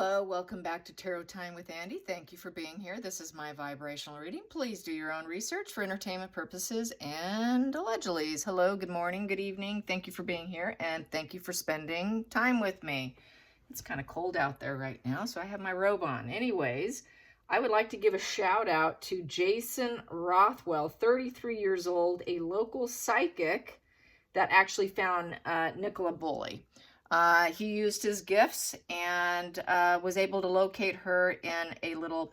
Hello, welcome back to Tarot Time with Andy. Thank you for being here. This is my vibrational reading. Please do your own research for entertainment purposes and allegedly. Hello, good morning, good evening. Thank you for being here and thank you for spending time with me. It's kind of cold out there right now, so I have my robe on. Anyways, I would like to give a shout out to Jason Rothwell, 33 years old, a local psychic that actually found Nicola Bulley. He used his gifts and was able to locate her in a little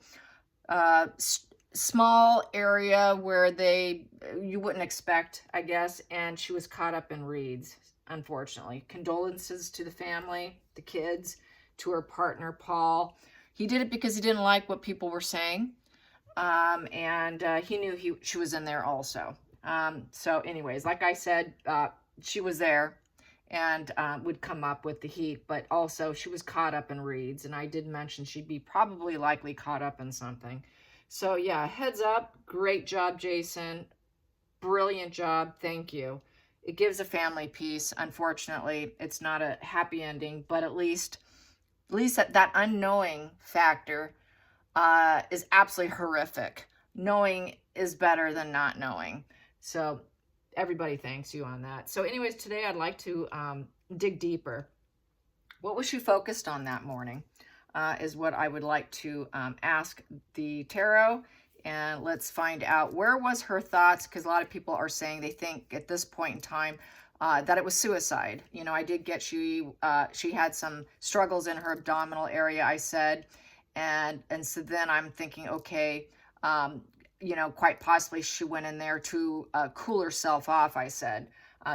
small area where you wouldn't expect, I guess, and she was caught up in reeds, unfortunately. Condolences to the family, the kids, to her partner, Paul. He did it because he didn't like what people were saying, and he knew she was in there also. So anyways, like I said, she was there and would come up with the heat, but also she was caught up in reeds, and I did mention she'd be probably likely caught up in something. So yeah, heads up, great job, Jason. Brilliant job, thank you. It gives a family peace. Unfortunately, it's not a happy ending, but at least that unknowing factor is absolutely horrific. Knowing is better than not knowing. So everybody thanks you on that. So anyways, today I'd like to dig deeper. What was she focused on that morning is what I would like to ask the tarot. And let's find out, where was her thoughts? Because a lot of people are saying they think at this point in time that it was suicide. You know, I did get she had some struggles in her abdominal area, I said. And so then I'm thinking, okay, you know, quite possibly she went in there to cool herself off, I said.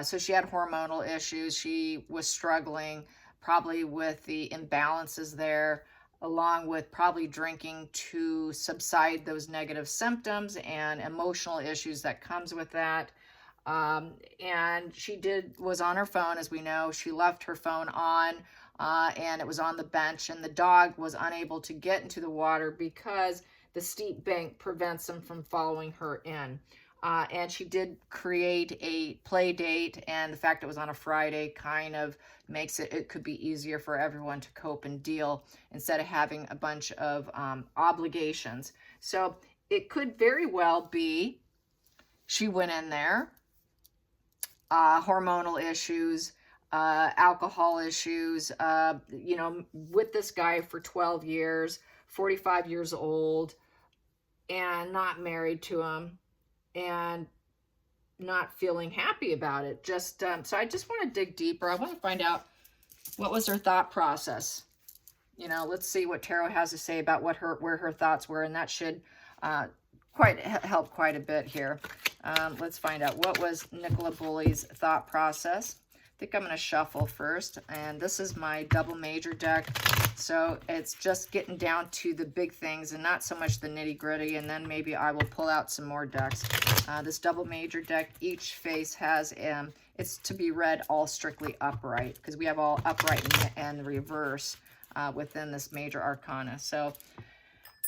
So she had hormonal issues. She was struggling probably with the imbalances there, along with probably drinking to subside those negative symptoms and emotional issues that comes with that. And she was on her phone, as we know. She left her phone on, and it was on the bench, and the dog was unable to get into the water because the steep bank prevents them from following her in. And she did create a play date, and the fact it was on a Friday kind of makes it could be easier for everyone to cope and deal instead of having a bunch of obligations. So it could very well be she went in there, hormonal issues, alcohol issues, you know, with this guy for 12 years, 45 years old, and not married to him, and not feeling happy about it. So I just want to dig deeper. I want to find out what was her thought process. You know, let's see what tarot has to say about where her thoughts were, and that should help quite a bit here. Let's find out, what was Nicola Bulley's thought process. I think I'm going to shuffle first, and this is my double major deck, so it's just getting down to the big things and not so much the nitty-gritty, and then maybe I will pull out some more decks. This double major deck, each face has, it's to be read all strictly upright, because we have all upright and reverse within this major arcana. So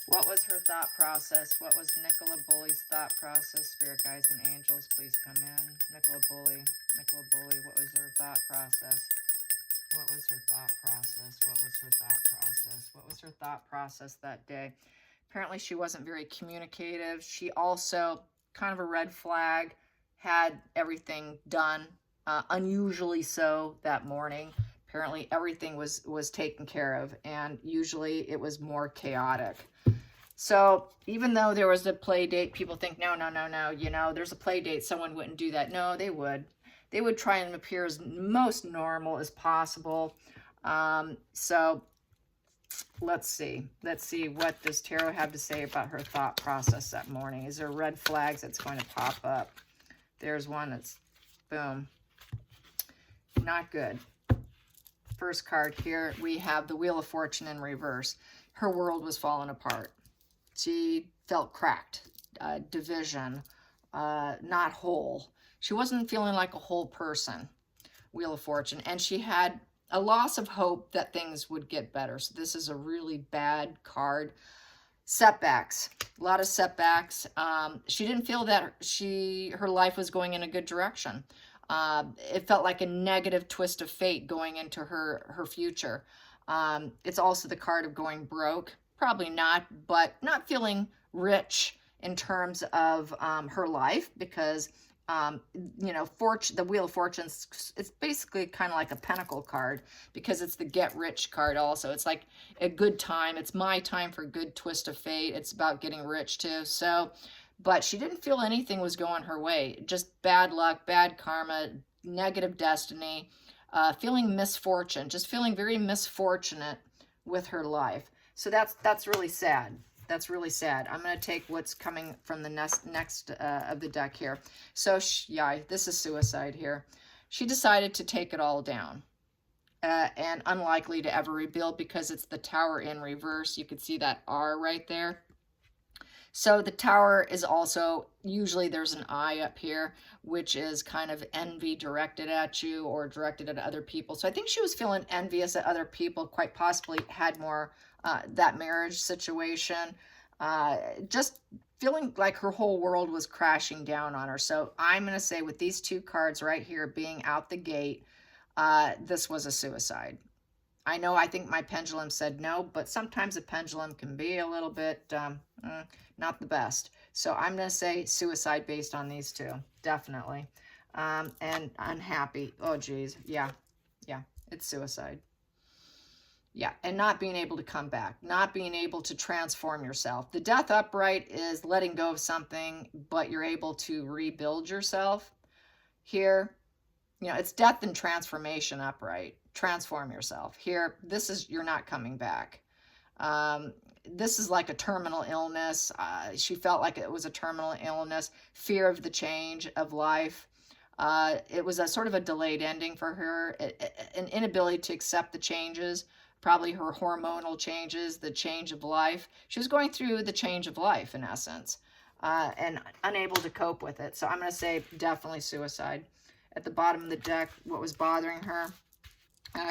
what was her thought process? What was Nicola Bulley's thought process? Spirit guides and angels, please come in. Nicola Bulley, what was her thought process? What was her thought process? What was her thought process? What was her thought process that day? Apparently she wasn't very communicative. She also, kind of a red flag, had everything done, unusually so, that morning. Apparently everything was taken care of, and usually it was more chaotic. So even though there was a play date, people think, no, you know, there's a play date, someone wouldn't do that. No, they would. They would try and appear as most normal as possible. So let's see what does tarot have to say about her thought process that morning. Is there red flags that's going to pop up? There's one that's, boom, not good. First card here, we have the Wheel of Fortune in reverse. Her world was falling apart. She felt cracked, division, not whole. She wasn't feeling like a whole person, Wheel of Fortune. And she had a loss of hope that things would get better. So this is a really bad card. Setbacks, a lot of setbacks. She didn't feel that her life was going in a good direction. It felt like a negative twist of fate going into her future. It's also the card of going broke. Probably not, but not feeling rich in terms of her life, because you know, the Wheel of Fortune, it's basically kind of like a pentacle card, because it's the get rich card also. It's like a good time. It's my time for a good twist of fate. It's about getting rich too. So, but she didn't feel anything was going her way. Just bad luck, bad karma, negative destiny, feeling misfortune, just feeling very misfortunate with her life. So that's really sad. That's really sad. I'm going to take what's coming from the next of the deck here. So, yeah, this is suicide here. She decided to take it all down. And unlikely to ever rebuild, because it's the Tower in reverse. You can see that R right there. So the Tower is also, usually there's an eye up here, which is kind of envy directed at you or directed at other people. So I think she was feeling envious at other people, quite possibly had more that marriage situation, just feeling like her whole world was crashing down on her. So I'm going to say, with these two cards right here being out the gate, this was a suicide. I think my pendulum said no, but sometimes a pendulum can be a little bit not the best. So I'm going to say suicide based on these two, definitely. And unhappy. Oh, geez. Yeah, it's suicide. Yeah, and not being able to come back, not being able to transform yourself. The Death upright is letting go of something, but you're able to rebuild yourself. Here, you know, it's death and transformation upright. Transform yourself. Here, this is, you're not coming back. This is like a terminal illness. She felt like it was a terminal illness, fear of the change of life. It was a sort of a delayed ending for her, an inability to accept the changes, probably her hormonal changes, the change of life. She was going through the change of life, in essence, and unable to cope with it. So I'm going to say definitely suicide. At the bottom of the deck, what was bothering her?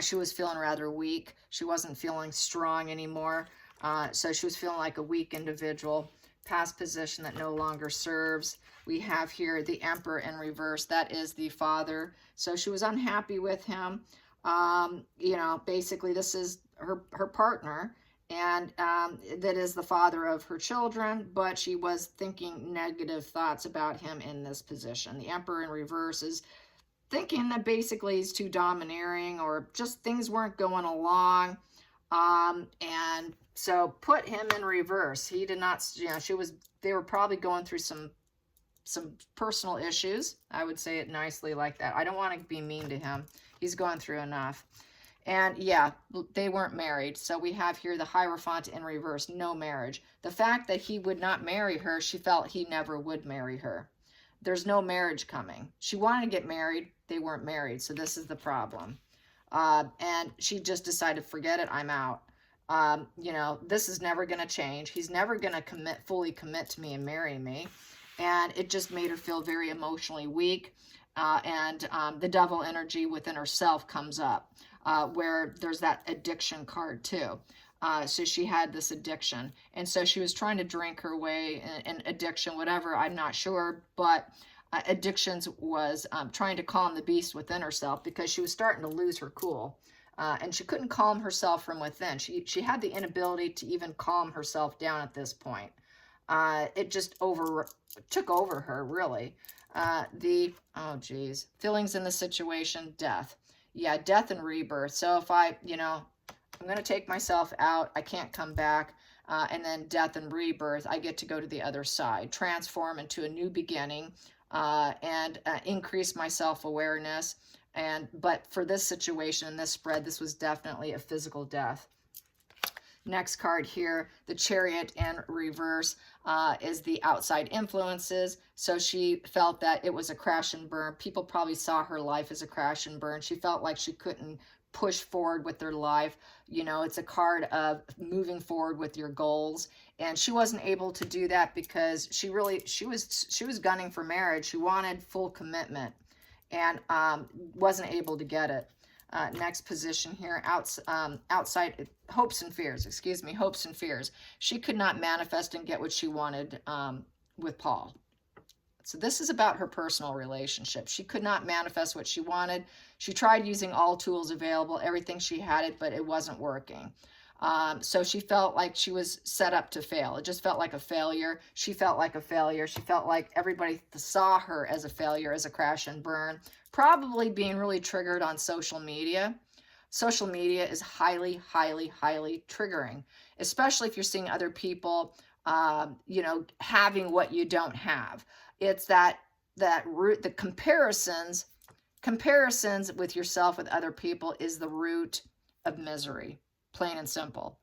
She was feeling rather weak. She wasn't feeling strong anymore. So she was feeling like a weak individual. Past position that no longer serves. We have here the Emperor in reverse. That is the father. So she was unhappy with him. You know, basically this is her partner, and that is the father of her children, but she was thinking negative thoughts about him in this position. The Emperor in reverse is thinking that basically he's too domineering, or just things weren't going along. And so put him in reverse. He did not, you know, they were probably going through some personal issues. I would say it nicely like that. I don't want to be mean to him. He's going through enough. And yeah, they weren't married. So we have here the Hierophant in reverse, no marriage. The fact that he would not marry her, she felt he never would marry her. There's no marriage coming. She wanted to get married. They weren't married. So this is the problem. And she just decided, forget it, I'm out. You know, this is never going to change. He's never going to fully commit to me and marry me. And it just made her feel very emotionally weak. And the devil energy within herself comes up, where there's that addiction card too. So she had this addiction. And so she was trying to drink her way in addiction, whatever, I'm not sure. But addictions was trying to calm the beast within herself, because she was starting to lose her cool. And she couldn't calm herself from within. She had the inability to even calm herself down at this point. It just took over her, really. Oh geez, feelings in the situation, death. Yeah, death and rebirth. So if I'm going to take myself out, I can't come back. And then death and rebirth, I get to go to the other side, transform into a new beginning, and increase my self-awareness. But for this situation, this spread, this was definitely a physical death. Next card here, the Chariot in reverse, is the outside influences. So she felt that it was a crash and burn. People probably saw her life as a crash and burn. She felt like she couldn't push forward with their life. You know, it's a card of moving forward with your goals. And she wasn't able to do that because she was gunning for marriage. She wanted full commitment and wasn't able to get it. Next position here, outside hopes and fears, hopes and fears. She could not manifest and get what she wanted with Paul. So this is about her personal relationship. She could not manifest what she wanted. She tried using all tools available, everything she had it, but it wasn't working. So she felt like she was set up to fail. It just felt like a failure. She felt like a failure. She felt like everybody saw her as a failure, as a crash and burn, probably being really triggered on social media. Social media is highly, highly, highly triggering, especially if you're seeing other people, you know, having what you don't have. It's that root, the comparisons with yourself, with other people, is the root of misery, plain and simple.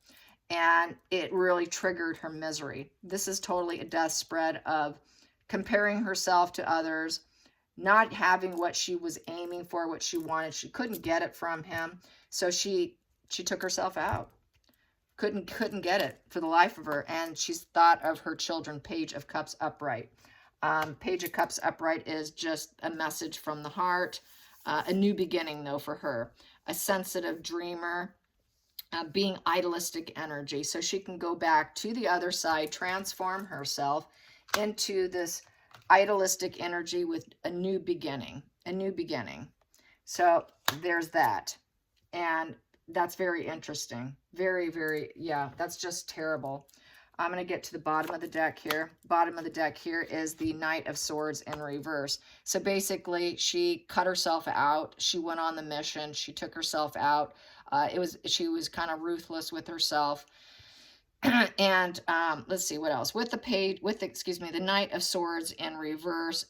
And it really triggered her misery. This is totally a death spread of comparing herself to others, not having what she was aiming for, what she wanted. She couldn't get it from him. So she took herself out. Couldn't get it for the life of her. And she's thought of her children, Page of Cups upright. Page of Cups upright is just a message from the heart. A new beginning, though, for her. A sensitive dreamer, being idealistic energy. So she can go back to the other side, transform herself into this idealistic energy with a new beginning. A new beginning. So there's that. And that's very interesting. Very, very, yeah, that's just terrible. I'm going to get to the bottom of the deck here. Bottom of the deck here is the Knight of Swords in reverse. So basically, she cut herself out. She went on the mission. She took herself out. She was kind of ruthless with herself. And let's see what else. With the Knight of Swords in reverse,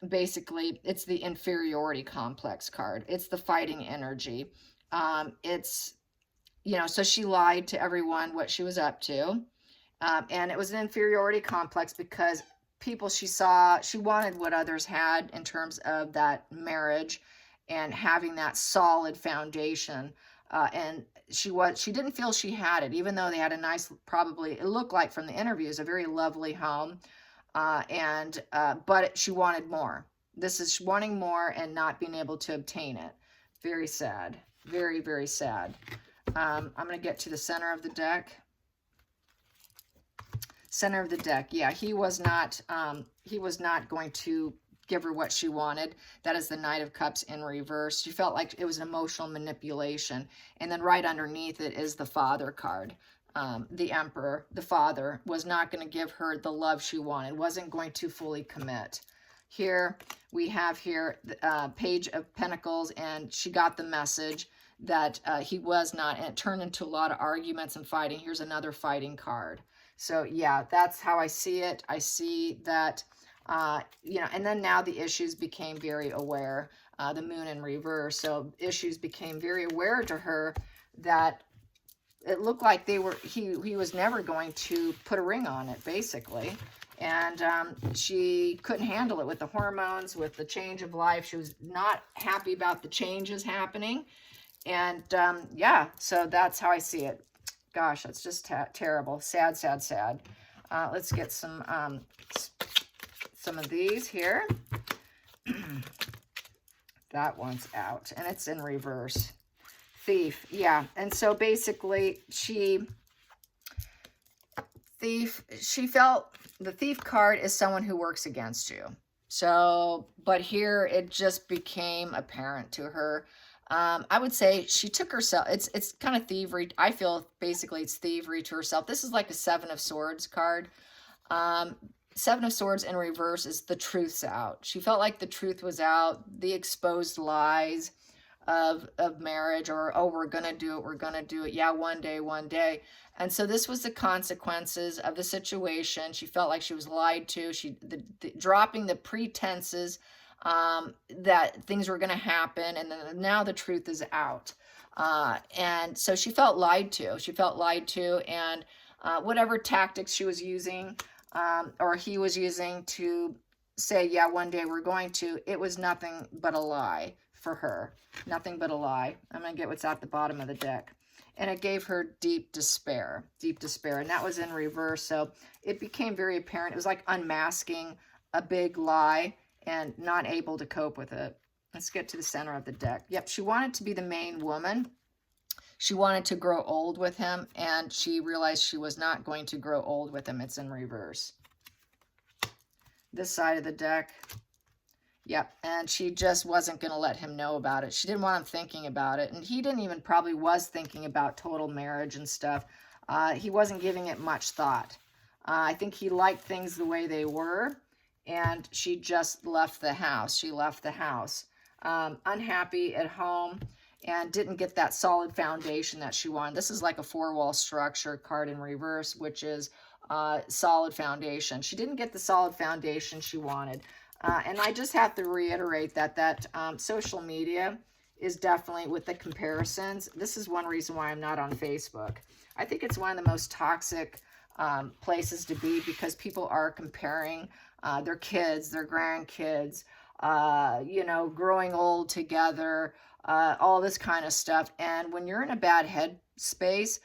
basically, it's the inferiority complex card. It's the fighting energy. It's, you know, so she lied to everyone what she was up to. And it was an inferiority complex because people she saw, she wanted what others had in terms of that marriage and having that solid foundation. And she didn't feel she had it, even though they had a nice, probably, it looked like from the interviews, a very lovely home. But she wanted more. This is wanting more and not being able to obtain it. Very sad. Very, very sad. I'm going to get to the center of the deck. Center of the deck. Yeah, he was not going to give her what she wanted. That is the Knight of Cups in reverse. She felt like it was an emotional manipulation. And then right underneath it is the Father card. The Emperor, the Father, was not going to give her the love she wanted, wasn't going to fully commit. Here we have here the Page of Pentacles, and she got the message that he was not, and it turned into a lot of arguments and fighting. Here's another fighting card. So yeah, that's how I see it. I see that, you know, and then now the issues became very aware, the Moon in reverse. So issues became very aware to her that it looked like he was never going to put a ring on it, basically. And she couldn't handle it with the hormones, with the change of life. She was not happy about the changes happening. And yeah, so that's how I see it. Gosh, that's just terrible. Sad, sad, sad. Let's get some of these here. That one's out, and it's in reverse. Thief, yeah. And so basically, she felt the Thief card is someone who works against you. So, but here it just became apparent to her. I would say she took herself, it's kind of thievery. I feel basically it's thievery to herself. This is like a Seven of Swords card. Seven of Swords in reverse is the truth's out. She felt like the truth was out, the exposed lies of marriage, or, oh, we're going to do it. Yeah, one day. And so this was the consequences of the situation. She felt like she was lied to. Dropping the pretenses that things were going to happen, and then now the truth is out. And so she felt lied to. She felt lied to, and whatever tactics she was using, or he was using to say, yeah, one day we're going to, it was nothing but a lie for her. Nothing but a lie. I'm going to get what's at the bottom of the deck. And it gave her deep despair. Deep despair. And that was in reverse. So it became very apparent. It was like unmasking a big lie and not able to cope with it. Let's get to the center of the deck. Yep, she wanted to be the main woman. She wanted to grow old with him, and she realized she was not going to grow old with him. It's in reverse. this side of the deck. Yep, and she just wasn't going to let him know about it. She didn't want him thinking about it, and he didn't even probably was thinking about total marriage and stuff. He wasn't giving it much thought. I think he liked things the way they were, and she just left the house. She left the house unhappy at home and didn't get that solid foundation that she wanted. This is like a four-wall structure card in reverse, which is solid foundation. She didn't get the solid foundation she wanted. And I just have to reiterate that social media is definitely, with the comparisons, this is one reason why I'm not on Facebook. I think it's one of the most toxic places to be, because people are comparing their kids, their grandkids, you know, growing old together, all this kind of stuff. And when you're in a bad head space,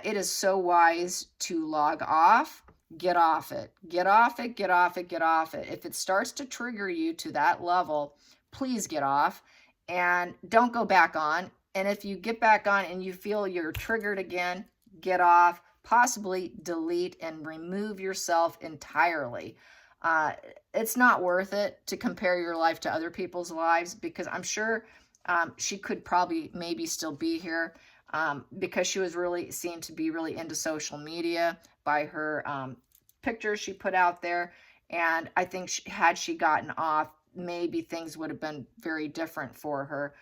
it is so wise to log off. Get off it. Get off it, get off it, get off it. If it starts to trigger you to that level, please get off and don't go back on. And if you get back on and you feel you're triggered again, get off, possibly delete and remove yourself entirely. It's not worth it to compare your life to other people's lives, because I'm sure she could probably maybe still be here. Because she was really seemed to be really into social media by her pictures she put out there. And I think had she gotten off, maybe things would have been very different for her.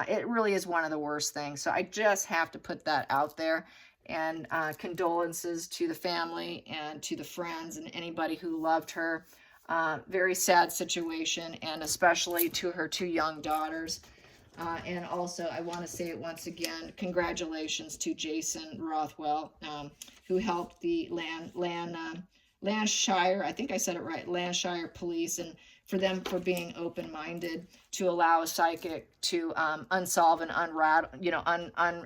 It really is one of the worst things. So I just have to put that out there. And condolences to the family and to the friends and anybody who loved her. Very sad situation, and especially to her two young daughters. And also, I want to say it once again, congratulations to Jason Rothwell, who helped the Lancashire, I think I said it right, Lancashire police, and for them for being open-minded to allow a psychic to unsolve and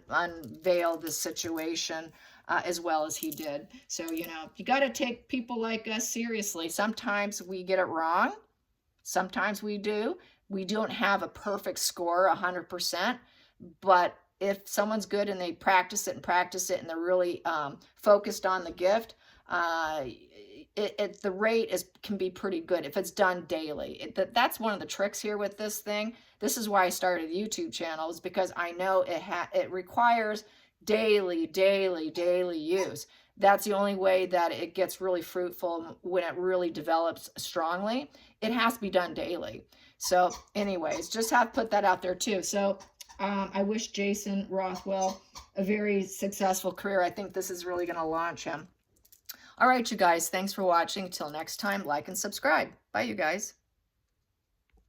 unveil the situation as well as he did. So, you know, you got to take people like us seriously. Sometimes we get it wrong. Sometimes we do. We don't have a perfect score 100%, but if someone's good and they practice it and they're really focused on the gift, the rate can be pretty good if it's done daily. That's one of the tricks here with this thing. This is why I started a YouTube channel, is because I know it requires daily use. That's the only way that it gets really fruitful, when it really develops strongly. It has to be done daily. So anyways, just have to put that out there too. So I wish Jason Rothwell a very successful career. I think this is really going to launch him. All right, you guys, thanks for watching. Till next time, like and subscribe. Bye, you guys.